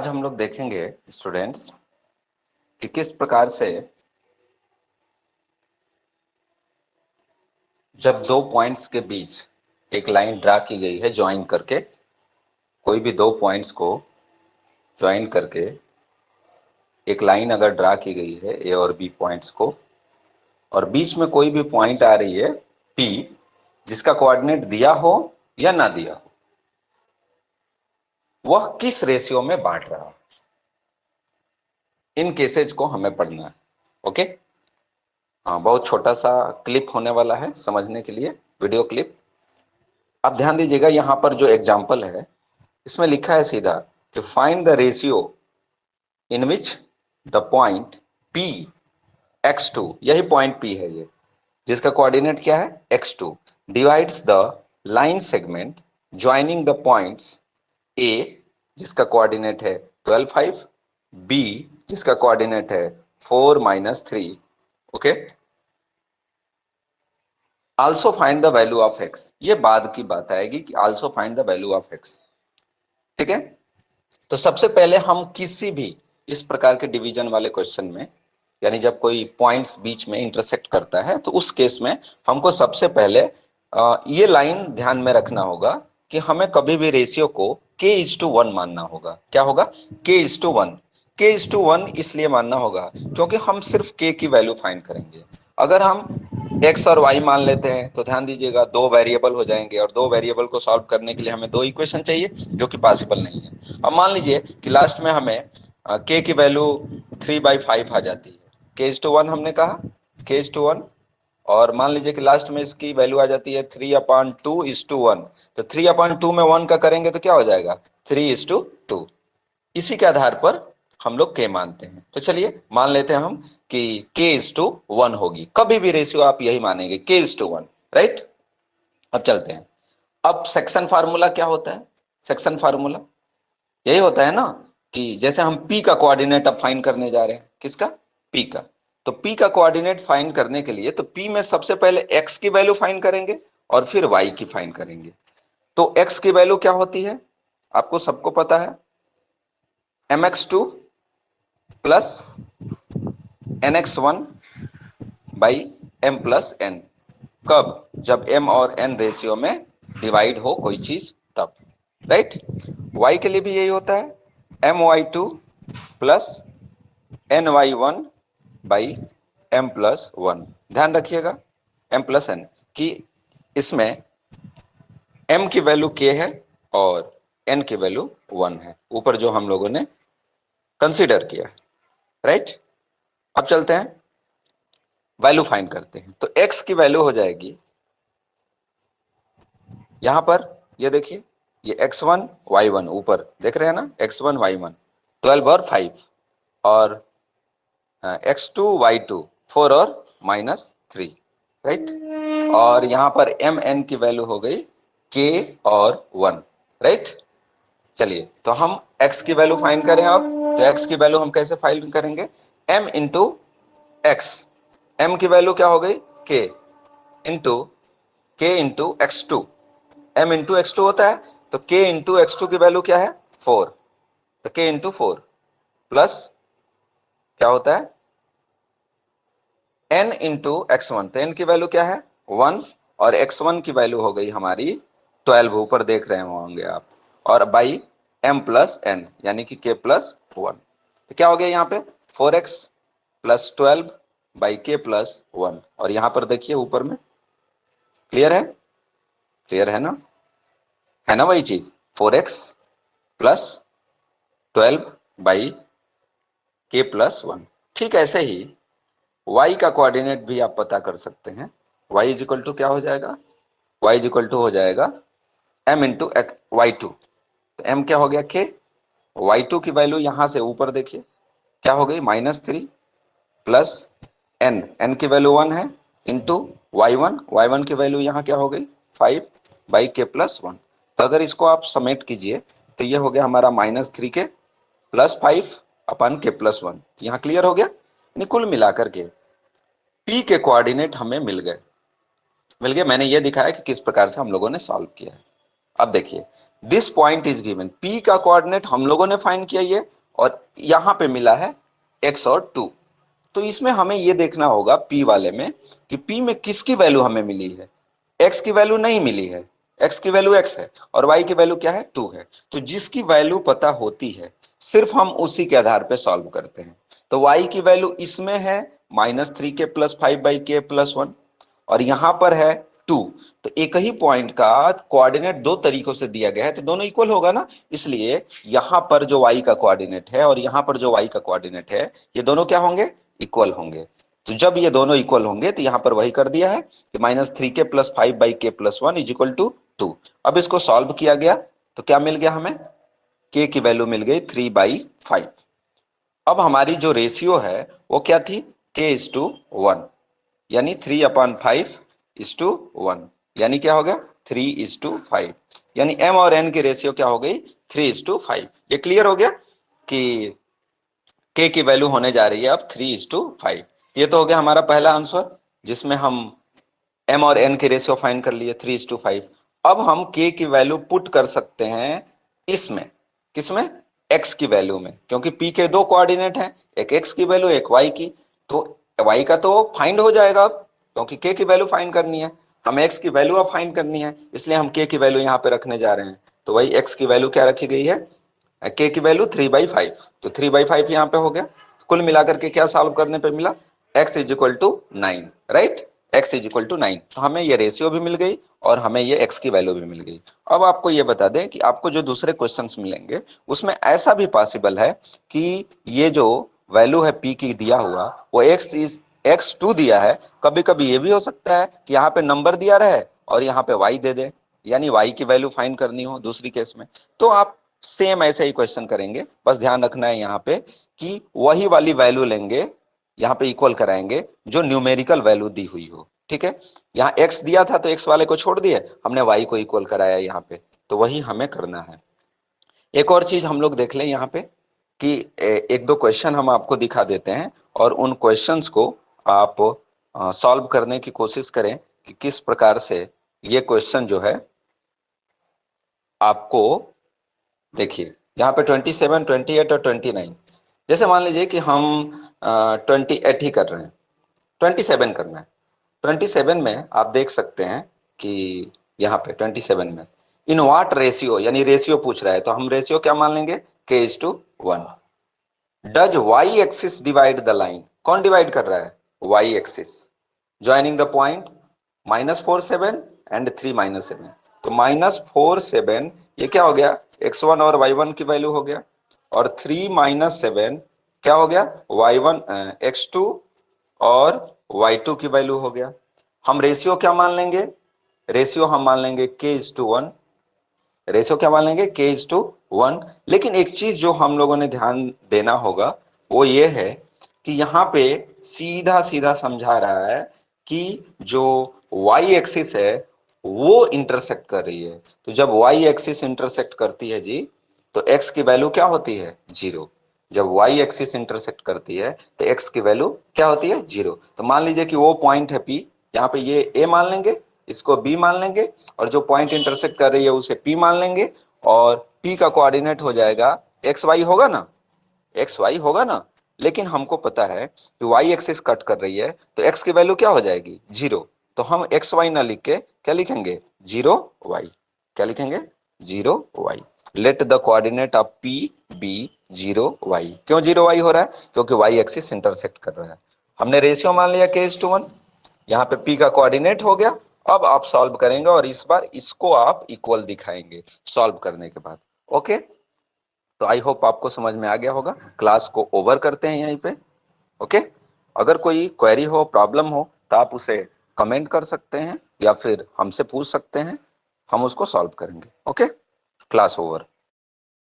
आज हम लोग देखेंगे स्टूडेंट्स कि किस प्रकार से जब दो पॉइंट्स के बीच एक लाइन ड्रा की गई है ज्वाइन करके, कोई भी दो पॉइंट्स को ज्वाइन करके एक लाइन अगर ड्रा की गई है ए और बी पॉइंट्स को, और बीच में कोई भी पॉइंट आ रही है पी जिसका कोऑर्डिनेट दिया हो या ना दिया हो, वह किस रेशियो में बांट रहा है, इन केसेज को हमें पढ़ना है। ओके, हाँ, बहुत छोटा सा क्लिप होने वाला है समझने के लिए, वीडियो क्लिप। अब ध्यान दीजिएगा, यहां पर जो एग्जाम्पल है इसमें लिखा है सीधा कि find the ratio in which the point P x2, यही पॉइंट P है ये, जिसका कोऑर्डिनेट क्या है x2, divides the line segment joining the points A जिसका कोऑर्डिनेट है 12 5, B जिसका कोऑर्डिनेट है 4 -3। Okay, also find the value of x, ये बाद की बात आएगी कि also find the value of x। ठीक है, तो सबसे पहले हम किसी भी इस प्रकार के डिवीजन वाले क्वेश्चन में, यानी जब कोई पॉइंट्स बीच में इंटरसेक्ट करता है, तो उस केस में हमको सबसे पहले ये लाइन ध्यान में रखना होगा कि हमें कभी भी रेशियो को k:1 मानना होगा। क्या होगा? k:1। k:1 इसलिए मानना होगा क्योंकि हम सिर्फ k की वैल्यू फाइंड करेंगे। अगर हम x और y मान लेते हैं तो ध्यान दीजिएगा दो वेरिएबल हो जाएंगे, और दो वेरिएबल को सॉल्व करने के लिए हमें दो इक्वेशन चाहिए, जो कि पॉसिबल नहीं है। अब मान लीजिए कि लास्ट में हमें k की वैल्यू 3/5 आ जाती है, k:1 हमने कहा, k:1, और मान लीजिए कि लास्ट में इसकी वैल्यू आ जाती है 3/2:1, तो 3/2 में 1 का करेंगे तो क्या हो जाएगा? 3:2। इसी के आधार पर हम लोग k मानते हैं। तो चलिए मान लेते हैं हम कि k:1 होगी, कभी भी रेशियो आप यही मानेंगे k:1, राइट। अब चलते हैं, अब सेक्शन फार्मूला क्या होता है? सेक्शन फार्मूला यही होता है ना कि जैसे हम p का कोऑर्डिनेट अब फाइंड करने जा रहे हैं, किसका? p का। तो p का कोऑर्डिनेट फाइंड करने के लिए तो p में सबसे पहले x की वैल्यू फाइंड करेंगे और फिर y की फाइंड करेंगे। तो x की वैल्यू क्या होती है? आपको सबको पता है, mx2 plus nx1 by m plus n। कब? जब m और n रेशियो में डिवाइड हो कोई चीज तब, राइट। y के लिए भी यही होता है, my2 plus ny1 by m plus 1। ध्यान रखिएगा m प्लस n की, इसमें m की वैल्यू k है और n की वैल्यू 1 है, ऊपर जो हम लोगों ने कंसीडर किया, राइट। अब चलते हैं वैल्यू फाइंड करते हैं। तो x की वैल्यू हो जाएगी यहां पर, ये देखिए, ये x1 y1 ऊपर देख रहे हैं ना, x1 y1 12 और 5, और x2 y2 4 और -3, राइट। और यहां पर mn की वैल्यू हो गई k और 1, राइट। चलिए तो हम x की वैल्यू फाइंड करें। अब तो x की वैल्यू हम कैसे फाइंड करेंगे? m इंटू x, m की वैल्यू क्या हो गई? k into x2, m into x2 होता है, तो k इंटू x2 की वैल्यू क्या है? 4, तो k इंटू 4 प्लस क्या होता है? n इंटू x1, तो n की वैल्यू क्या है? 1, और x1 की वैल्यू हो गई हमारी 12, ऊपर देख रहे होंगे आप, और बाई m प्लस n यानी कि k प्लस 1। तो क्या हो गया यहाँ पे? 4x plus 12 by k plus 1, और यहाँ पर देखिए ऊपर में, क्लियर है? क्लियर है ना वही चीज, 4x plus 12 by k plus 1। ठीक ऐसे ही y का कोऑर्डिनेट भी आप पता कर सकते हैं। y इज इक्वल टू क्या हो जाएगा? y इज इक्वल टू हो जाएगा m इंटू y2, तो m क्या हो गया? k, y2 की वैल्यू यहां से ऊपर देखिए क्या हो गई? -3 प्लस n की वैल्यू 1 है, इंटू y1 की वैल्यू यहाँ क्या हो गई? 5 बाई k प्लस 1। तो अगर इसको आप समेट कीजिए तो ये हो गया हमारा -3k प्लस 5 अपन k प्लस 1। यहाँ क्लियर हो गया? कुल मिलाकर के p के कोऑर्डिनेट हमें मिल गए। मैंने ये दिखाया कि किस प्रकार से हम लोगों ने सॉल्व किया है। अब देखिए this point is given, P का कोऑर्डिनेट हम लोगों ने फाइंड किया ये, और यहां पे मिला है x और 2। तो इसमें हमें ये देखना होगा p वाले में कि p में किसकी वैल्यू हमें मिली है। x की वैल्यू नहीं मिली है, x की वैल्यू x है और y की वैल्यू क्या है 2 है। तो जिसकी वैल्यू पता होती है सिर्फ हम उसी के आधार पे सॉल्व करते हैं। तो y की वैल्यू इसमें है -3k + 5/k + 1 और यहां पर है 2। तो एक ही पॉइंट का कोऑर्डिनेट दो तरीकों से दिया गया है तो दोनों इक्वल होगा ना, इसलिए यहां पर जो y का कोऑर्डिनेट है और यहां पर जो y का कोऑर्डिनेट है ये दोनों क्या होंगे, इक्वल होंगे। तो जब ये दोनों इक्वल होंगे तो यहां पर वही कर दिया है कि -3k + 5/k + 1 = 2। अब इसको सॉल्व किया गया तो क्या मिल गया हमें, k की वैल्यू मिल गई 3/5। अब हमारी जो रेशियो है वो क्या थी, k:1, यानी 3/5:1, यानी क्या हो गया 3:5, यानी m और n की रेशियो क्या हो गई 3:5। ये क्लियर हो गया कि k की वैल्यू होने जा रही है अब 3:5। ये तो हो गया हमारा पहला आंसर जिसमें हम m और n की रेशियो फाइंड कर लिए 3:5। अब हम k की वैल्यू पुट कर सकते हैं इसमें, किसमें, x की वैल्यू में, क्योंकि p के दो कोऑर्डिनेट हैं, एक x की वैल्यू एक y की। तो y का तो फाइंड हो जाएगा अब, क्योंकि k की वैल्यू फाइंड करनी है, हमें x की वैल्यू अब फाइंड करनी है, इसलिए हम k की वैल्यू यहाँ पे रखने जा रहे हैं। तो वही x की वैल्यू क्या रखी गई है, k की वैल्यू 3/5। तो 3/5 यहाँ पे हो गया। कुल मिलाकर के क्या सॉल्व करने पे मिला, x = 9, राइट, x = 9। तो हमें ये रेशियो भी मिल गई और हमें ये x की वैल्यू भी मिल गई। अब आपको ये बता दें कि आपको जो दूसरे क्वेश्चंस मिलेंगे उसमें ऐसा भी पॉसिबल है कि ये जो वैल्यू है p की दिया हुआ वो x2 दिया है। कभी कभी ये भी हो सकता है कि यहाँ पे नंबर दिया रहे और यहाँ पे y दे दे, यानी y की वैल्यू फाइंड करनी हो दूसरी केस में, तो आप सेम ऐसे ही क्वेश्चन करेंगे। बस ध्यान रखना है यहाँ पे कि वही वाली वैल्यू लेंगे, यहाँ पे इक्वल कराएंगे जो न्यूमेरिकल वैल्यू दी हुई हो, ठीक है। यहाँ x दिया था तो x वाले को छोड़ दिए, हमने y को इक्वल कराया यहाँ पे, तो वही हमें करना है। एक और चीज हम लोग देख लें यहाँ पे कि एक दो क्वेश्चन हम आपको दिखा देते हैं और उन क्वेश्चंस को आप सॉल्व करने की कोशिश करें कि किस प्रकार से ये क्वेश्चन जो है आपको, देखिए यहाँ पे 27, 28 और 29, जैसे मान लीजिए कि हम 28 ही कर रहे हैं, 27 करना है। 27 में आप देख सकते हैं कि यहाँ पे 27 में इन व्हाट रेशियो, यानी रेशियो पूछ रहा है तो हम रेशियो क्या मान लेंगे, k:1। Does y axis divide the line, कौन डिवाइड कर रहा है, y axis, joining the point -4 7 and 3 -7। तो -4 7 ये क्या हो गया, x1 और y1 की वैल्यू हो गया, और 3 - 7 क्या हो गया, y1 x2 और y2 की वैल्यू हो गया। हम रेशियो क्या मान लेंगे, रेशियो हम मान लेंगे k:1, रेशियो क्या मान लेंगे k:1। लेकिन एक चीज जो हम लोगों ने ध्यान देना होगा वो ये है कि यहाँ पे सीधा सीधा समझा रहा है कि जो y एक्सिस है वो इंटरसेक्ट कर रही है। तो जब y एक्सिस इंटरसेक्ट करती है जी तो x की वैल्यू क्या होती है, 0। जब y एक्सिस इंटरसेक्ट करती है तो x की वैल्यू क्या होती है, 0। तो मान लीजिए कि वो पॉइंट है p, यहाँ पे ये a मान लेंगे, इसको b मान लेंगे, और जो पॉइंट इंटरसेक्ट कर रही है उसे p मान लेंगे, और p का कोऑर्डिनेट हो जाएगा xy होगा ना, xy होगा ना। लेकिन हमको पता है कि y एक्सिस कट कर रही है तो x की वैल्यू क्या हो जाएगी, 0। तो हम xy ना लिख के क्या लिखेंगे, 0y, क्या लिखेंगे, 0y। Let the coordinate of p be 0y। क्यों 0y हो रहा है, क्योंकि y एक्सिस इंटरसेक्ट कर रहा है। हमने रेशियो मान लिया k:1, यहाँ पे p का कोऑर्डिनेट हो गया। अब आप सॉल्व करेंगे और इस बार इसको आप इक्वल दिखाएंगे सॉल्व करने के बाद, ओके। तो आई होप आपको समझ में आ गया होगा। क्लास को ओवर करते हैं यहीं पे, ओके। अगर कोई क्वेरी हो, प्रॉब्लम हो तो आप उसे कमेंट कर सकते हैं या फिर हमसे पूछ सकते हैं, हम उसको सॉल्व करेंगे, ओके। Class over.